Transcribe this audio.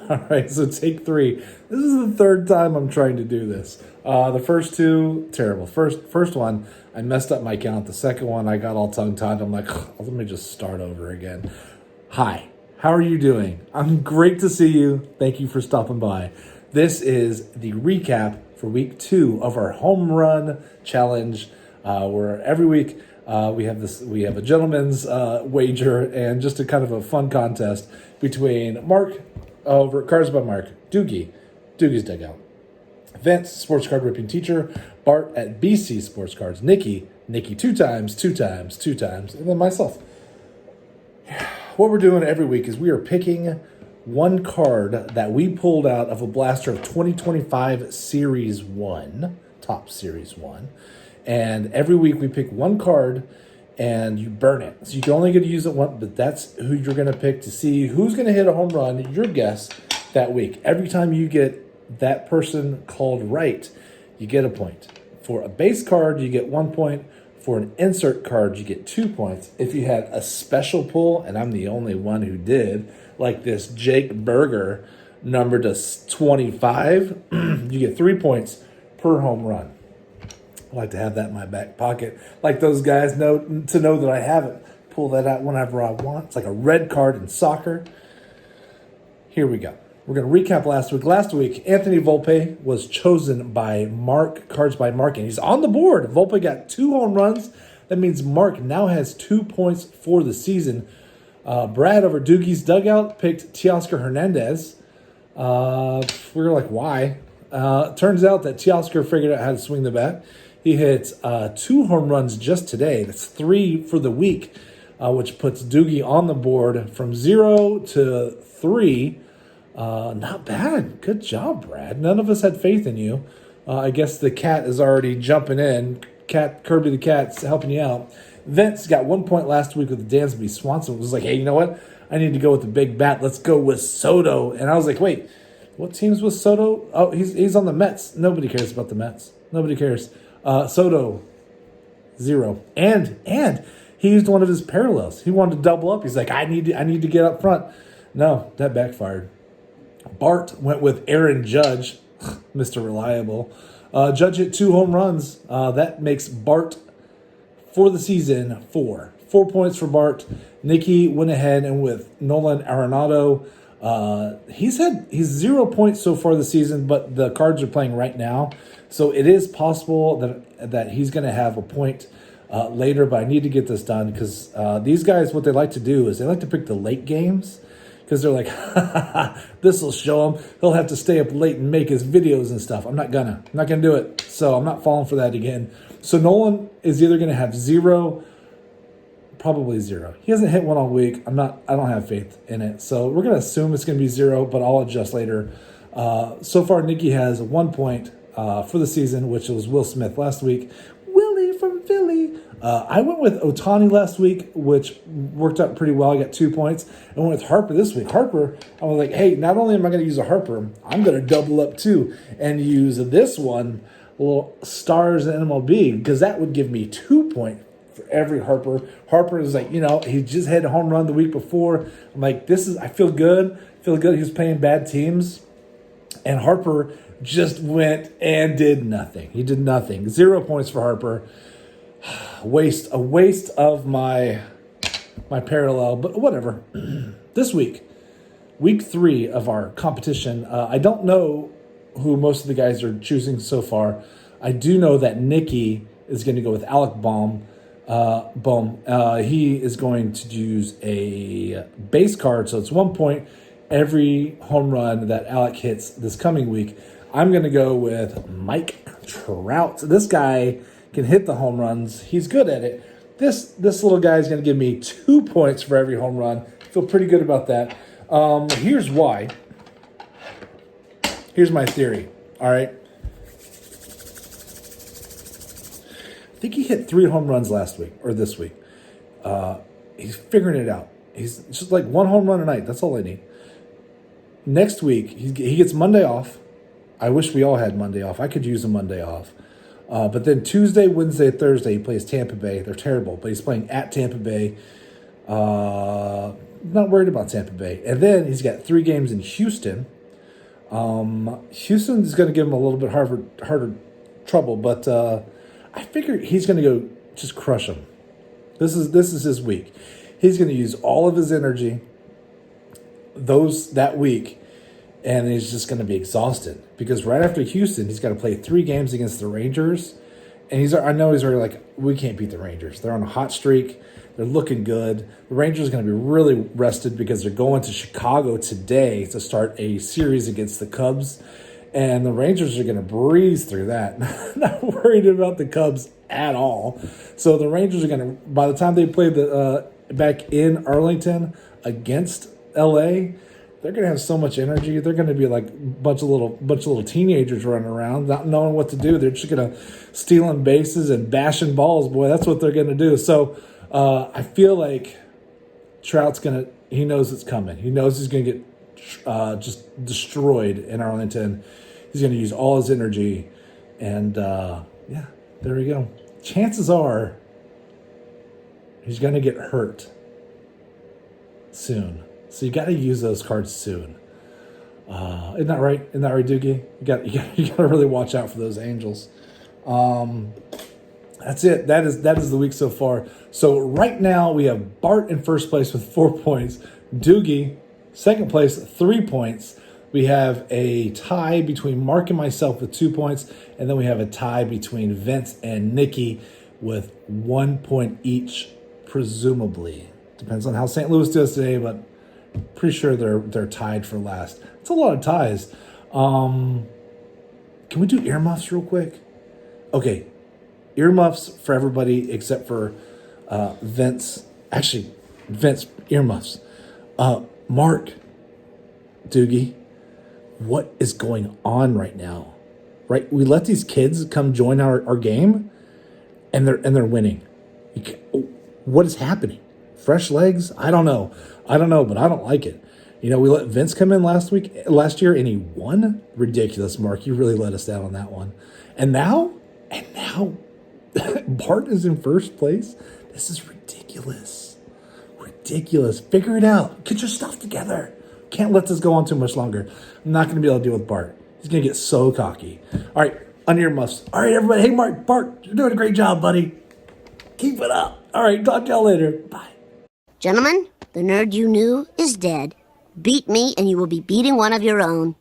All right, so take three. This is the third time I'm trying to do this. The first two, terrible. First one, I messed up my count. The second one, I got all tongue-tied. I'm like, let me just start over again. Hi, how are you doing? I'm great to see you. Thank you for stopping by. This is the recap for week 2 of our home run challenge, where every week we have a gentleman's wager and just a kind of a fun contest between Mark over at Cards by Mark, Doogie's Dugout, Vince, Sports Card Ripping Teacher, Bart at BC Sports Cards, Nikki two times, and then myself. What we're doing every week is we are picking one card that we pulled out of a blaster of 2025 Series 1, Top Series 1. And every week we pick one card and you burn it. So you can only get to use it once, but that's who you're going to pick to see who's going to hit a home run, your guess, that week. Every time you get that person called right, you get a point. For a base card, you get 1 point. For an insert card, you get 2 points. If you had a special pull, and I'm the only one who did, like this Jake Berger number to 25, you get 3 points per home run. I like to have that in my back pocket. Like those guys know that I have it. Pull that out whenever I want. It's like a red card in soccer. Here we go. We're going to recap last week. Last week, Anthony Volpe was chosen by Mark, Cards by Mark, and he's on the board. Volpe got 2 home runs. That means Mark now has 2 points for the season. Brad over Doogie's Dugout picked Teoscar Hernandez. We were like, why? Turns out that Teoscar figured out how to swing the bat. He hit 2 home runs just today. That's 3 for the week, which puts Doogie on the board from 0 to 3. Not bad. Good job, Brad. None of us had faith in you. I guess the cat is already jumping in. Kirby the cat's helping you out. Vince got 1 point last week with Dansby. Swanson was like, hey, you know what? I need to go with the big bat. Let's go with Soto. And I was like, wait, what team's with Soto? Oh, he's on the Mets. Nobody cares about the Mets. Nobody cares. Soto, 0. And he used one of his parallels. He wanted to double up. He's like, I need to get up front. No, that backfired. Bart went with Aaron Judge, Mr. Reliable. Judge hit 2 home runs. That makes Bart for the season 4. 4 points for Bart. Nikki went ahead and with Nolan Arenado. He's 0 points so far this season, but the Cards are playing right now. So it is possible that he's going to have a point later, but I need to get this done because these guys, what they like to do is they like to pick the late games because they're like, this will show him. He'll have to stay up late and make his videos and stuff. I'm not gonna do it. So I'm not falling for that again. So Nolan is either going to have 0, probably 0. He hasn't hit one all week. I don't have faith in it. So we're going to assume it's going to be 0, but I'll adjust later. So far, Nikki has 1 point for the season, which was Will Smith last week. Willie from Philly. I went with Ohtani last week, which worked out pretty well. I got 2 points. I went with Harper this week. Harper, I was like, hey, not only am I going to use a Harper, I'm going to double up too and use this one, little stars in MLB, because that would give me 2 points for every Harper. Harper is like, he just had a home run the week before. I'm like, I feel good. He was playing bad teams. And Harper just went and did nothing. He did nothing. 0 points for Harper. A waste of my parallel, but whatever. This week, week 3 of our competition, I don't know who most of the guys are choosing so far. I do know that Nikki is going to go with Alec Bohm. He is going to use a base card, so it's 1 point every home run that Alec hits this coming week. I'm going to go with Mike Trout. This guy can hit the home runs. He's good at it. This little guy is going to give me 2 points for every home run. Feel pretty good about that. Here's why. Here's my theory. All right. I think he hit 3 home runs last week or this week. He's figuring it out. He's just like 1 home run a night. That's all I need. Next week, he gets Monday off. I wish we all had Monday off. I could use a Monday off. But then Tuesday, Wednesday, Thursday, he plays Tampa Bay. They're terrible, but he's playing at Tampa Bay. not worried about Tampa Bay. And then he's got 3 games in Houston. Houston is going to give him a little bit harder trouble, but I figure he's going to go just crush him. This is his week. He's going to use all of his energy that week, and he's just going to be exhausted because right after Houston, he's got to play 3 games against the Rangers, and I know he's already like, we can't beat the Rangers. They're on a hot streak. They're looking good. The Rangers are going to be really rested because they're going to Chicago today to start a series against the Cubs. And the Rangers are going to breeze through that. Not worried about the Cubs at all. So the Rangers are going to, by the time they play back in Arlington against LA, they're going to have so much energy. They're going to be like a bunch of little teenagers running around, not knowing what to do. They're just going to stealing bases and bashing balls. Boy, that's what they're going to do. So I feel like Trout's he knows it's coming. He knows he's going to get just destroyed in Arlington. He's going to use all his energy. And, yeah, there we go. Chances are he's going to get hurt soon. So you got to use those cards soon. Isn't that right? Isn't that right, Doogie? You got to really watch out for those Angels. That's it. That is the week so far. So right now we have Bart in first place with 4 points. Doogie, second place, 3 points. We have a tie between Mark and myself with 2 points. And then we have a tie between Vince and Nikki with 1 point each, presumably. Depends on how St. Louis does today, but pretty sure they're tied for last. It's a lot of ties. Can we do earmuffs real quick? Okay. Earmuffs for everybody except for Vince. Actually, Vince, earmuffs. Mark, Doogie, what is going on right now? Right, we let these kids come join our game, and they're winning. What is happening? Fresh legs? I don't know, but I don't like it. You know, we let Vince come in last year, and he won. Ridiculous, Mark. You really let us down on that one. And now. Bart is in first place. This is ridiculous. Ridiculous. Figure it out. Get your stuff together. Can't let this go on too much longer. I'm not going to be able to deal with Bart. He's going to get so cocky. All right, under your muffs. All right, everybody. Hey, Bart, you're doing a great job, buddy. Keep it up. All right, talk to y'all later. Bye. Gentlemen, the nerd you knew is dead. Beat me and you will be beating one of your own.